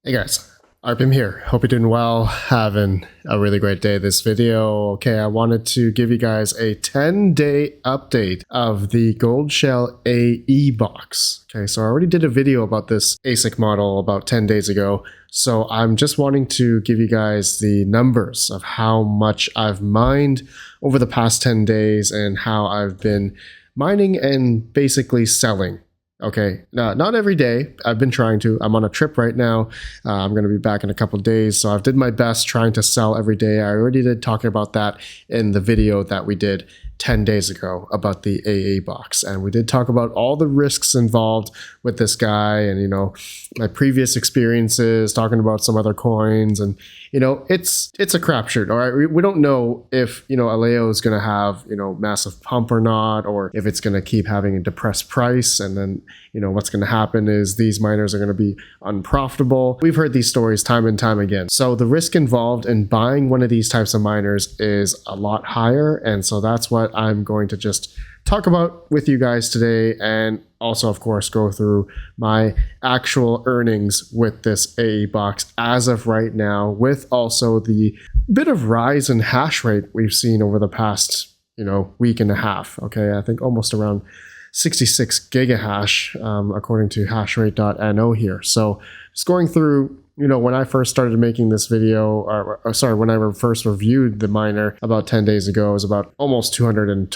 Hey guys, RPM here. Hope you're doing well, having a really great day. This video, okay, I wanted to give you guys a 10-day update of the Gold Shell AE box. Okay, so I already did a video about this ASIC model about 10 days ago, so I'm just wanting to give you guys the numbers of how much I've mined over the past 10 days and how I've been mining and basically selling. Okay, not every day. I've been trying to. I'm on a trip right now. I'm going to be back in a couple of days. So I've did my best trying to sell every day. I already did talking about that in the video that we did 10 days ago about the AA box. And we did talk about all the risks involved with this guy and, my previous experiences, talking about some other coins. And, it's a crapshoot. All right. We don't know if, ALEO is going to have, massive pump or not, or if it's going to keep having a depressed price. And then, what's going to happen is these miners are going to be unprofitable. We've heard these stories time and time again. So the risk involved in buying one of these types of miners is a lot higher. And so that's what I'm going to just talk about with you guys today, and also, of course, go through my actual earnings with this AE box as of right now, with also the bit of rise in hash rate we've seen over the past, week and a half. Okay, I think almost around 66 gigahash, according to hashrate.no here. So just going through, when I first started making this video, when I first reviewed the miner about 10 days ago, it was about almost 200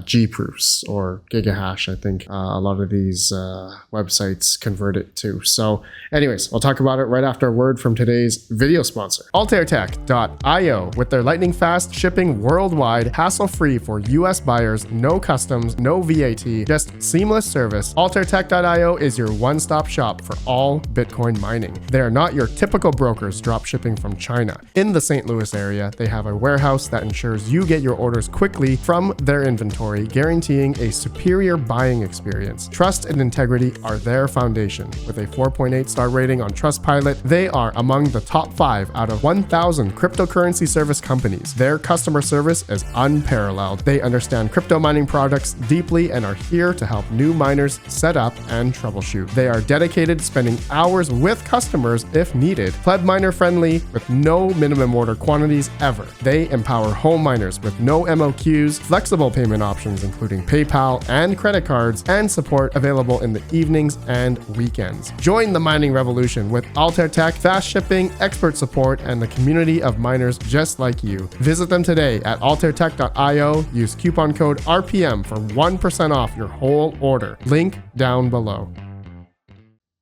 G proofs or gigahash, I think a lot of these websites convert it to. So anyways, I'll talk about it right after a word from today's video sponsor. ALTAIRtech.io, with their lightning fast shipping worldwide, hassle-free for US buyers, no customs, no VAT, just seamless service. ALTAIRtech.io is your one-stop shop for all Bitcoin mining. They are not your typical brokers drop shipping from China. In the St. Louis area, they have a warehouse that ensures you get your orders quickly from their inventory, guaranteeing a superior buying experience. Trust and integrity are their foundation. With a 4.8 star rating on Trustpilot, they are among the top 5 out of 1,000 cryptocurrency service companies. Their customer service is unparalleled. They understand crypto mining products deeply and are here to help new miners set up and troubleshoot. They are dedicated to spending hours with customers if needed. Pleb miner friendly with no minimum order quantities ever. They empower home miners with no MOQs, flexible payment options including PayPal and credit cards, and support available in the evenings and weekends. Join the mining revolution with Altair Tech, fast shipping, expert support, and the community of miners just like you. Visit them today at altairtech.io. Use coupon code RPM for 1% off your whole order. Link down below.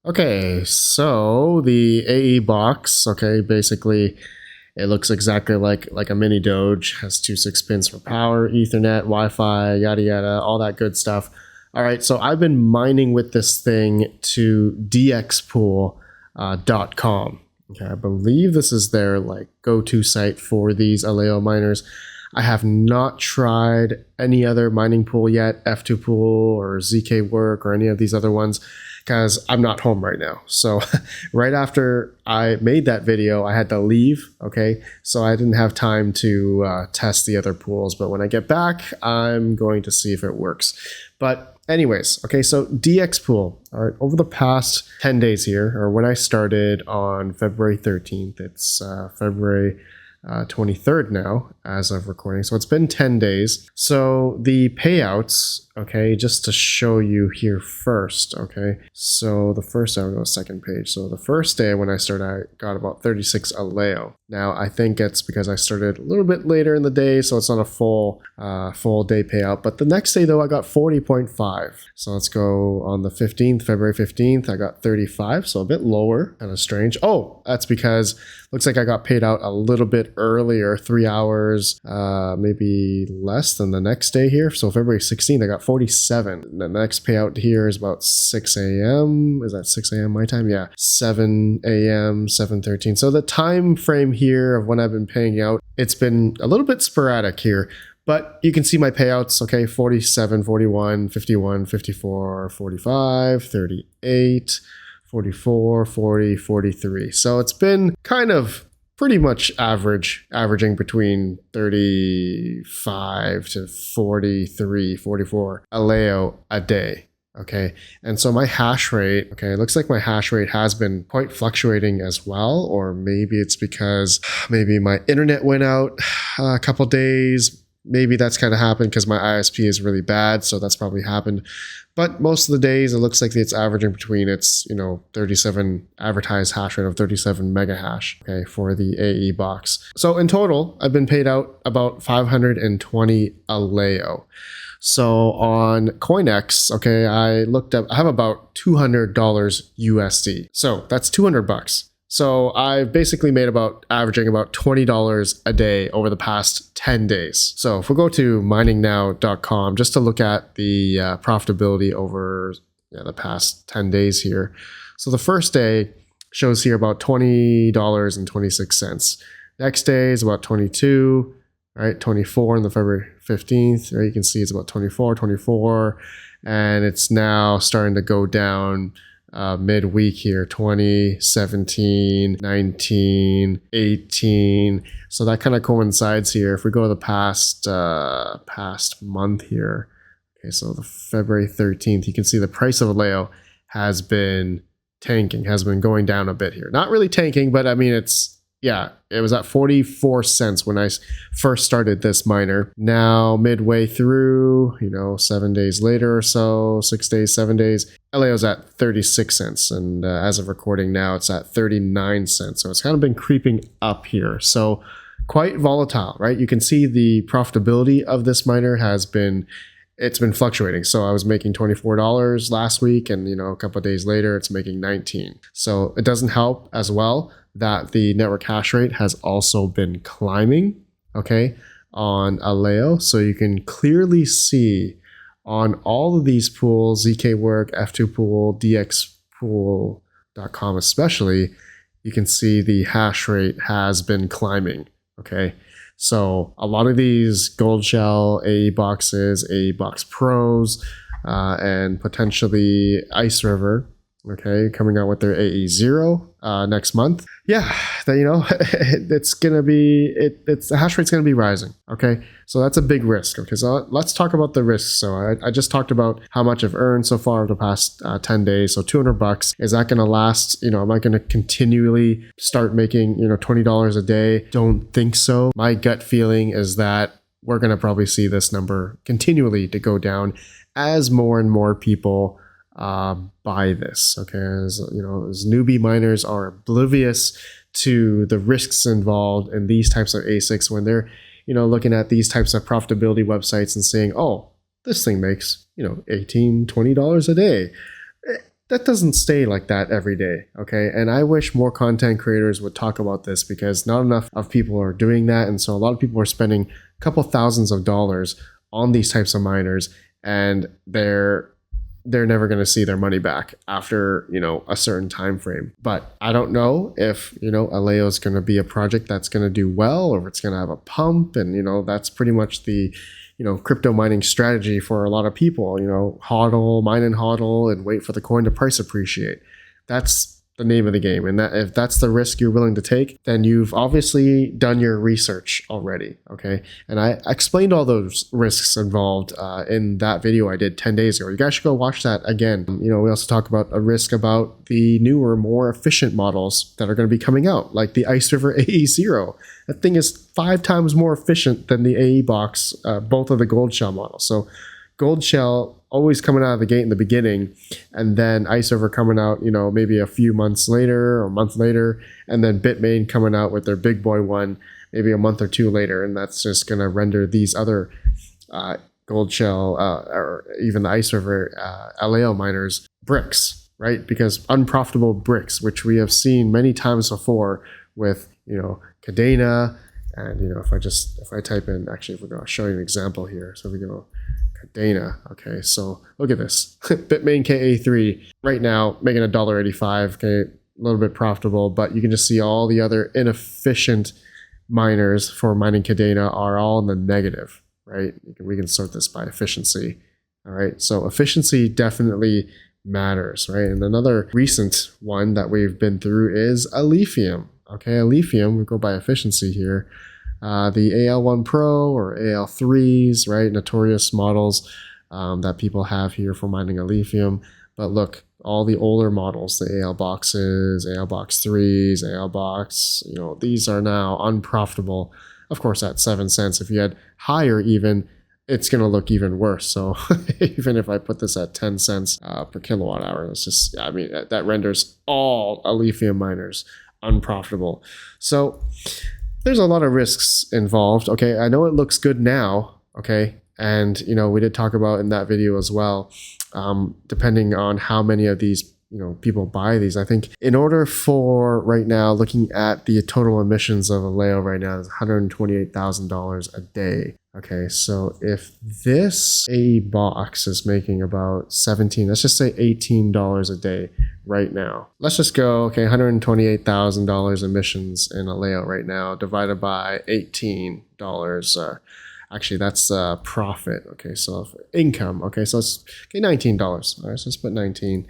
Okay, so the AE box, basically it looks exactly like a mini Doge, has 2 6 pins for power, Ethernet, Wi-Fi, yada yada, all that good stuff. All right, so I've been mining with this thing to dxpool.com. Okay, I believe this is their go-to site for these ALEO miners. I have not tried any other mining pool yet, F2 Pool or ZK Work or any of these other ones, because I'm not home right now. So right after I made that video, I had to leave, so I didn't have time to test the other pools. But when I get back, I'm going to see if it works. But anyways, so DXPool, all right, over the past 10 days here, or when I started on February 13th, it's February 23rd now as of recording, so it's been 10 days. So the payouts, just to show you here first, so the first, I'll go second page. So the first day when I started, I got about 36 ALEO. Now I think it's because I started a little bit later in the day, so it's not a full day payout. But the next day though, I got 40.5. So let's go on the 15th, February 15th, I got 35, so a bit lower, kind of strange. Oh, that's because looks like I got paid out a little bit earlier, 3 hours, maybe less than the next day here. So February 16th, I got 47. The next payout here is about 6 a.m. Is that 6 a.m. my time? Yeah, 7 a.m., 7:13. So the time frame here of when I've been paying out, it's been a little bit sporadic here. But you can see my payouts, 47, 41, 51, 54, 45, 38, 44, 40, 43. So it's been kind of pretty much averaging between 35 to 43, 44 ALEO a day. Okay, and so my hash rate, okay, it looks like my hash rate has been quite fluctuating as well, or maybe it's because maybe my internet went out a couple days. Maybe that's kind of happened because my ISP is really bad, so that's probably happened. But most of the days, it looks like it's averaging between its 37 advertised hash rate of 37 mega hash, okay, for the AE box. So in total, I've been paid out about 520 ALEO. So on CoinEx, okay, I looked up, I have about $200 USD. So that's 200 bucks. So I've basically made averaging about $20 a day over the past 10 days. So if we go to miningnow.com just to look at the profitability over the past 10 days here. So the first day shows here about $20.26. Next day is about 22, right? 24 on the February 15th, right? You can see it's about 24, and it's now starting to go down midweek here, 20, 17, 19, 18. So that kind of coincides here. If we go to the past month here, okay, so the February 13th, you can see the price of ALEO has been tanking, has been going down a bit here. Not really tanking, but I mean, it was at 44 cents when I first started this miner. Now, midway through, 7 days later or so, 6 days, 7 days, ALEO's at 36 cents. And as of recording now, it's at 39 cents. So it's kind of been creeping up here. So quite volatile, right? You can see the profitability of this miner it's been fluctuating. So I was making $24 last week, and a couple of days later, it's making 19. So it doesn't help as well that the network hash rate has also been climbing, okay, on ALEO. So you can clearly see on all of these pools, ZKWork, F2 Pool, DXPool.com especially, you can see the hash rate has been climbing, okay? So a lot of these Gold Shell AE boxes, AE Box Pros, and potentially Ice River, okay, coming out with their AE0 next month. Yeah, it's gonna be the hash rate's gonna be rising. Okay, so that's a big risk. Okay, so let's talk about the risks. So I just talked about how much I've earned so far over the past 10 days. So 200 bucks. Is that gonna last? Am I gonna continually start making $20 a day? Don't think so. My gut feeling is that we're gonna probably see this number continually to go down as more and more people buy this. Okay, as newbie miners are oblivious to the risks involved in these types of ASICs when they're looking at these types of profitability websites and saying, oh, this thing makes $18, $20 a day. That doesn't stay like that every day. Okay, and I wish more content creators would talk about this, because not enough of people are doing that, and so a lot of people are spending a couple thousands of dollars on these types of miners, and they're never going to see their money back after a certain time frame. But I don't know if ALEO is going to be a project that's going to do well, or if it's going to have a pump. And that's pretty much the crypto mining strategy for a lot of people. HODL, mine and HODL, and wait for the coin to price appreciate. That's the name of the game. And that if that's the risk you're willing to take, then you've obviously done your research already. Okay, and I explained all those risks involved in that video I did 10 days ago. You guys should go watch that again. We also talk about a risk about the newer, more efficient models that are going to be coming out, like the Ice River AE0. That thing is 5 times more efficient than the AE box, both of the Gold Shell models. So Gold Shell always coming out of the gate in the beginning, and then Ice River coming out, maybe a few months later or a month later, and then Bitmain coming out with their big boy one maybe a month or two later, and that's just going to render these other Gold Shell or even the Ice River ALEO miners bricks, right? Because unprofitable bricks, which we have seen many times before with Cadena, and if I type in, actually, if we're going to show you an example here, so we go Cadena. Okay, so look at this. Bitmain KA3 right now making $1.85. Okay, a little bit profitable, but you can just see all the other inefficient miners for mining Cadena are all in the negative, right? We can sort this by efficiency. All right, so efficiency definitely matters, right? And another recent one that we've been through is ALEO. Okay, ALEO, we go by efficiency here. The AL1 Pro or AL3s, right? Notorious models. that people have here for mining Alephium. But look, all the older models, the AL boxes, AL box 3s, AL box, these are now unprofitable. Of course, at 7 cents. If you had higher even, it's going to look even worse. So even if I put this at 10 cents per kilowatt hour, it's just, I mean, that renders all Alephium miners unprofitable. So there's a lot of risks involved. Okay, I know it looks good now. Okay, and we did talk about in that video as well, depending on how many of these people buy these. I think in order for right now, looking at the total emissions of ALEO right now is $128,000 a day. Okay, so if this AE box is making about 17, let's just say $18 a day right now. Let's just go, okay, $128,000 emissions in ALEO right now divided by $18. Actually, that's profit. Okay, so income. Okay, so it's $19. All right, so let's put 19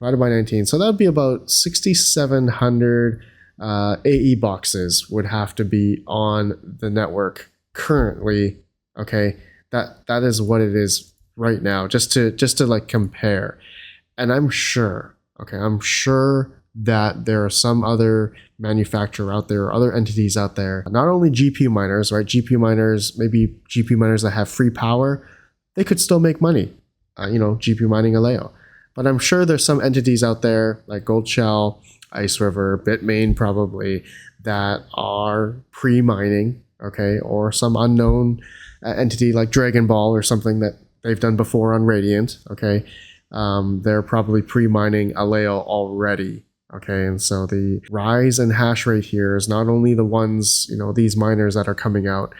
divided by 19. So that would be about 6,700 AE boxes would have to be on the network currently. Okay, that is what it is right now. Just to like compare, and I'm sure. Okay, I'm sure that there are some other manufacturer out there or other entities out there, not only GPU miners, right? GPU miners, maybe GPU miners that have free power, they could still make money, GPU mining ALEO. But I'm sure there's some entities out there like Gold Shell, Ice River, Bitmain probably, that are pre-mining, okay? Or some unknown entity like Dragon Ball or something that they've done before on Radiant, okay? They're probably pre-mining ALEO already. Okay, and so the rise in hash rate here is not only the ones, these miners that are coming out,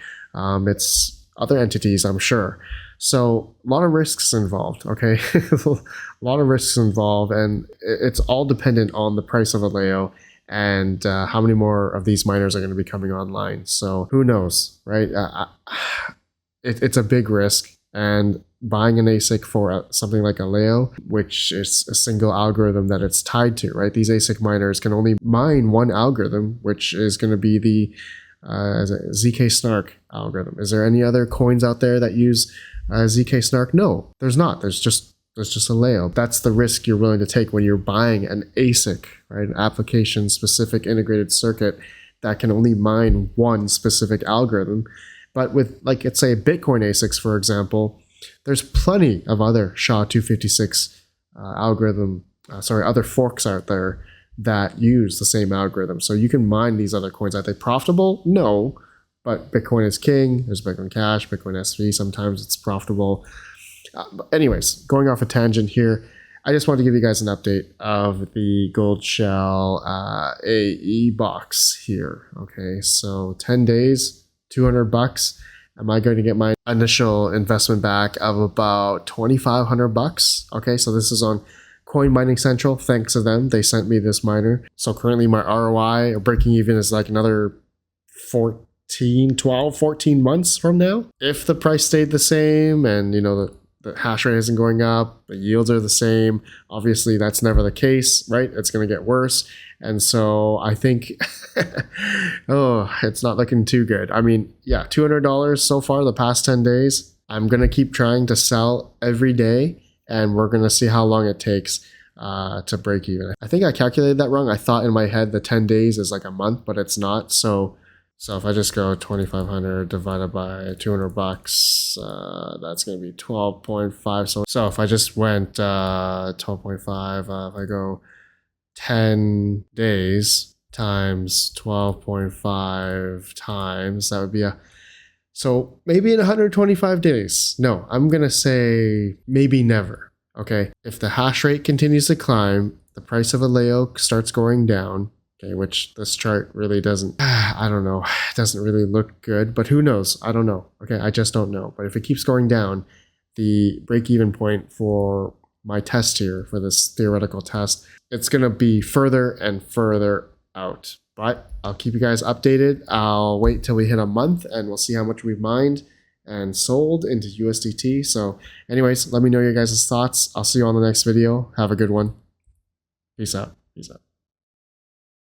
it's other entities, I'm sure. So a lot of risks involved, okay? A lot of risks involved, and it's all dependent on the price of ALEO and how many more of these miners are going to be coming online. So who knows, right? It's a big risk, and buying an ASIC for something like ALEO, which is a single algorithm that it's tied to, right? These ASIC miners can only mine one algorithm, which is going to be the ZK Snark algorithm. Is there any other coins out there that use ZK Snark? No, there's not. There's just ALEO. That's the risk you're willing to take when you're buying an ASIC, right? An application-specific integrated circuit that can only mine one specific algorithm. But with, like, let's say Bitcoin ASICs, for example, there's plenty of other SHA-256 other forks out there that use the same algorithm. So you can mine these other coins. Are they profitable? No, but Bitcoin is king. There's Bitcoin Cash, Bitcoin SV. Sometimes it's profitable. Anyways, going off a tangent here, I just wanted to give you guys an update of the Gold Shell AE box here. Okay, so 10 days, $200. Am I going to get my initial investment back of about $2,500? Okay, so this is on Coin Mining Central. Thanks to them, they sent me this miner. So currently my ROI or breaking even is like another 14 months from now. If the price stayed the same and the hash rate isn't going up, the yields are the same, obviously that's never the case, right? It's going to get worse. And so I think, it's not looking too good. I mean, yeah, $200 so far the past 10 days. I'm going to keep trying to sell every day, and we're going to see how long it takes to break even. I think I calculated that wrong. I thought in my head the 10 days is like a month, but it's not. So if I just go 2,500 divided by $200, that's going to be 12.5. So if I just went 12.5, if I go 10 days times 12.5 times, that would be so maybe in 125 days. No, I'm going to say maybe never. Okay. If the hash rate continues to climb, the price of ALEO starts going down. Okay, which this chart really doesn't, I don't know, it doesn't really look good, but who knows? I don't know. Okay, I just don't know. But if it keeps going down, the break-even point for my test here, for this theoretical test, it's going to be further and further out. But I'll keep you guys updated. I'll wait till we hit a month and we'll see how much we've mined and sold into USDT. So anyways, let me know your guys' thoughts. I'll see you on the next video. Have a good one. Peace out. Peace out.